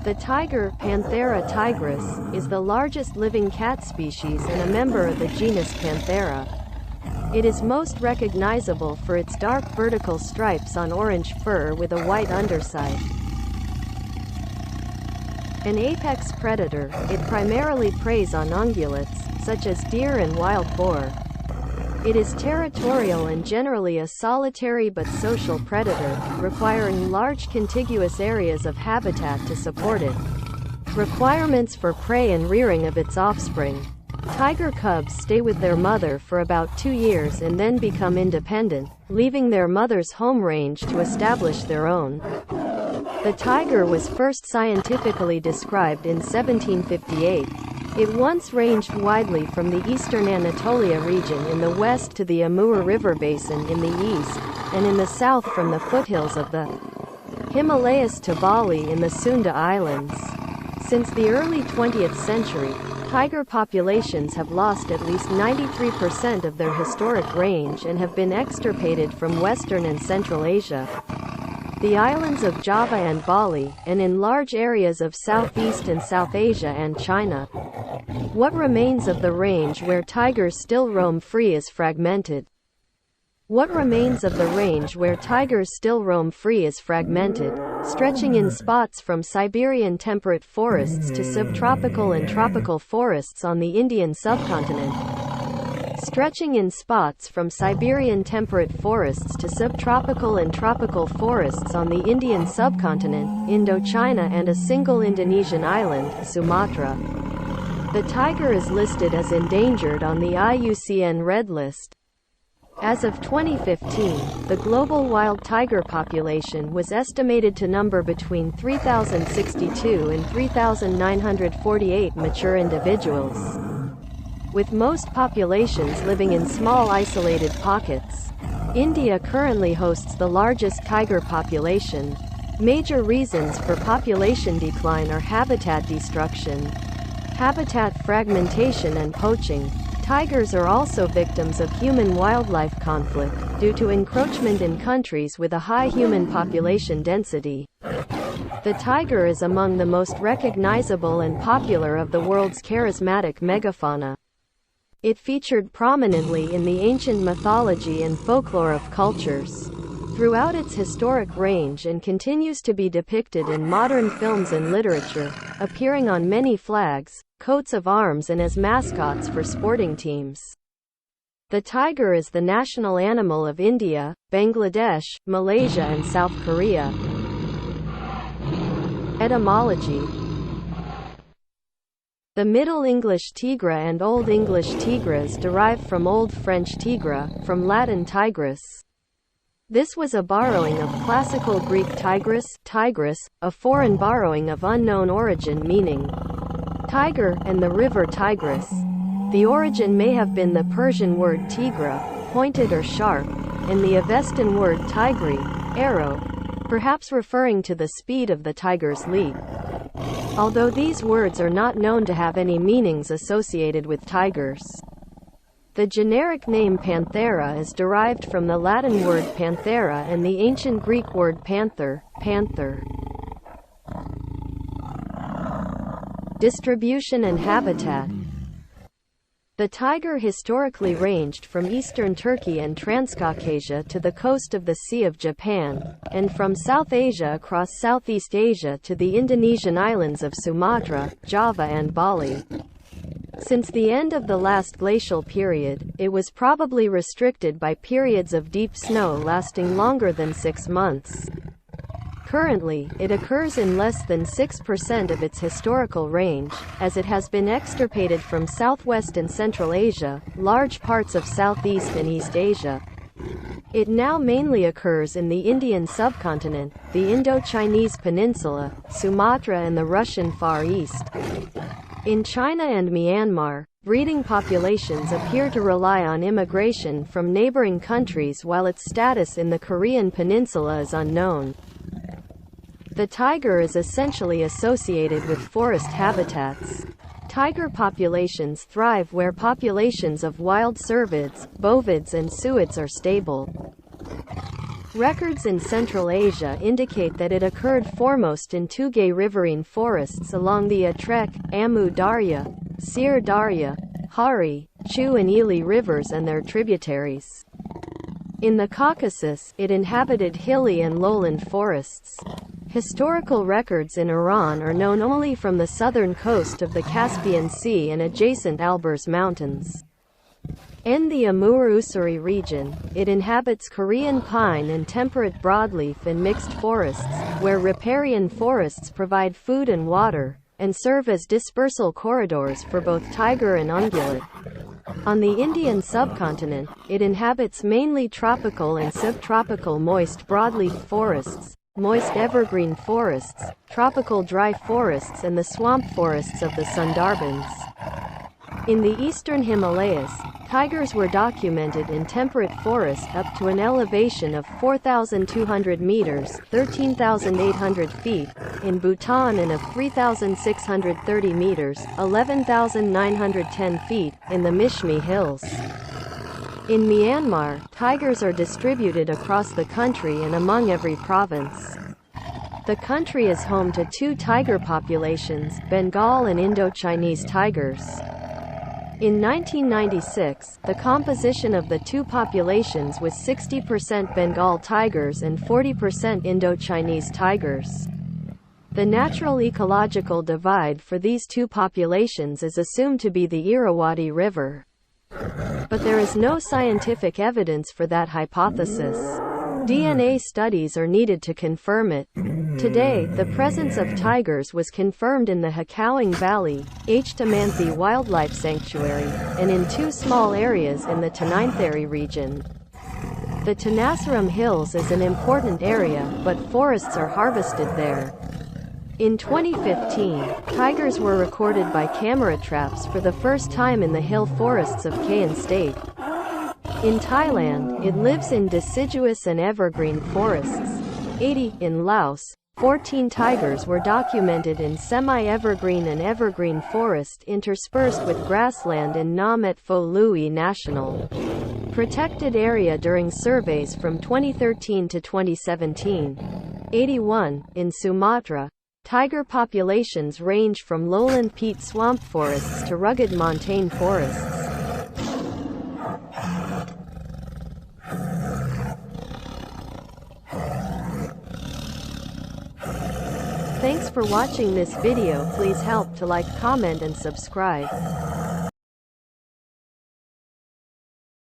The tiger, Panthera tigris, is the largest living cat species and a member of the genus Panthera. It is most recognizable for its dark vertical stripes on orange fur with a white underside. An apex predator, it primarily preys on ungulates, such as deer and wild boar. It is territorial and generally a solitary but social predator, requiring large contiguous areas of habitat to support it. Requirements for prey and rearing of its offspring. Tiger cubs stay with their mother for about 2 years and then become independent, leaving their mother's home range to establish their own. The tiger was first scientifically described in 1758. It once ranged widely from the eastern Anatolia region in the west to the Amur River basin in the east, and in the south from the foothills of the Himalayas to Bali in the Sunda Islands. Since the early 20th century, tiger populations have lost at least 93% of their historic range and have been extirpated from Western and Central Asia. The islands of Java and Bali, and in large areas of Southeast and South Asia and China. What remains of the range where tigers still roam free is fragmented. What remains of the range where tigers still roam free is fragmented, stretching in spots from Siberian temperate forests to subtropical and tropical forests on the Indian subcontinent. Stretching in spots from Siberian temperate forests to subtropical and tropical forests on the Indian subcontinent, Indochina and a single Indonesian island, Sumatra. The tiger is listed as endangered on the IUCN Red List. As of 2015, the global wild tiger population was estimated to number between 3,062 and 3,948 mature individuals, with most populations living in small isolated pockets. India currently hosts the largest tiger population. Major reasons for population decline are habitat destruction, habitat fragmentation and poaching. Tigers are also victims of human-wildlife conflict, due to encroachment in countries with a high human population density. The tiger is among the most recognizable and popular of the world's charismatic megafauna. It featured prominently in the ancient mythology and folklore of cultures throughout its historic range and continues to be depicted in modern films and literature, appearing on many flags, coats of arms and as mascots for sporting teams. The tiger is the national animal of India, Bangladesh, Malaysia and South Korea. Etymology. The Middle English tigre and Old English tigres derive from Old French tigre, from Latin tigris. This was a borrowing of Classical Greek tigris, tigris, a foreign borrowing of unknown origin meaning tiger, and the river Tigris. The origin may have been the Persian word tigra, pointed or sharp, and the Avestan word tigri, arrow, perhaps referring to the speed of the tiger's leap. Although these words are not known to have any meanings associated with tigers. The generic name Panthera is derived from the Latin word panthera and the ancient Greek word panther, panther. Distribution and habitat. The tiger historically ranged from eastern Turkey and Transcaucasia to the coast of the Sea of Japan, and from South Asia across Southeast Asia to the Indonesian islands of Sumatra, Java and Bali. Since the end of the last glacial period, it was probably restricted by periods of deep snow lasting longer than 6 months. Currently, it occurs in less than 6% of its historical range, as it has been extirpated from Southwest and Central Asia, large parts of Southeast and East Asia. It now mainly occurs in the Indian subcontinent, the Indo-Chinese peninsula, Sumatra and the Russian Far East. In China and Myanmar, breeding populations appear to rely on immigration from neighboring countries while its status in the Korean peninsula is unknown. The tiger is essentially associated with forest habitats. Tiger populations thrive where populations of wild cervids, bovids and suids are stable. Records in Central Asia indicate that it occurred foremost in Tugay riverine forests along the Atrek, Amu Darya, Sir Darya, Hari, Chu and Ili rivers and their tributaries. In the Caucasus, it inhabited hilly and lowland forests. Historical records in Iran are known only from the southern coast of the Caspian Sea and adjacent Alborz Mountains. In the Amur-Usuri region, it inhabits Korean pine and temperate broadleaf and mixed forests, where riparian forests provide food and water, and serve as dispersal corridors for both tiger and ungulate. On the Indian subcontinent, it inhabits mainly tropical and subtropical moist broadleaf forests, moist evergreen forests, tropical dry forests and the swamp forests of the Sundarbans. In the eastern Himalayas, tigers were documented in temperate forest up to an elevation of 4,200 meters (13,800 feet) in Bhutan and of 3,630 meters (11,910 feet) in the Mishmi Hills. In Myanmar, tigers are distributed across the country and among every province. The country is home to two tiger populations, Bengal and Indo-Chinese tigers. In 1996, the composition of the two populations was 60% Bengal tigers and 40% Indo-Chinese tigers. The natural ecological divide for these two populations is assumed to be the Irrawaddy River. But there is no scientific evidence for that hypothesis. DNA studies are needed to confirm it. Today, the presence of tigers was confirmed in the Hakawing Valley, Htamanthi Wildlife Sanctuary, and in two small areas in the Tanainthari region. The Tenasserim Hills is an important area, but forests are harvested there. In 2015, tigers were recorded by camera traps for the first time in the hill forests of Kayin State. In Thailand, it lives in deciduous and evergreen forests. 80. In Laos, 14 tigers were documented in semi-evergreen and evergreen forest interspersed with grassland in Nam Et Pho Lui National Protected Area during surveys from 2013 to 2017. 81. In Sumatra, tiger populations range from lowland peat swamp forests to rugged montane forests. Thanks for watching this video. Please help to like, comment and subscribe.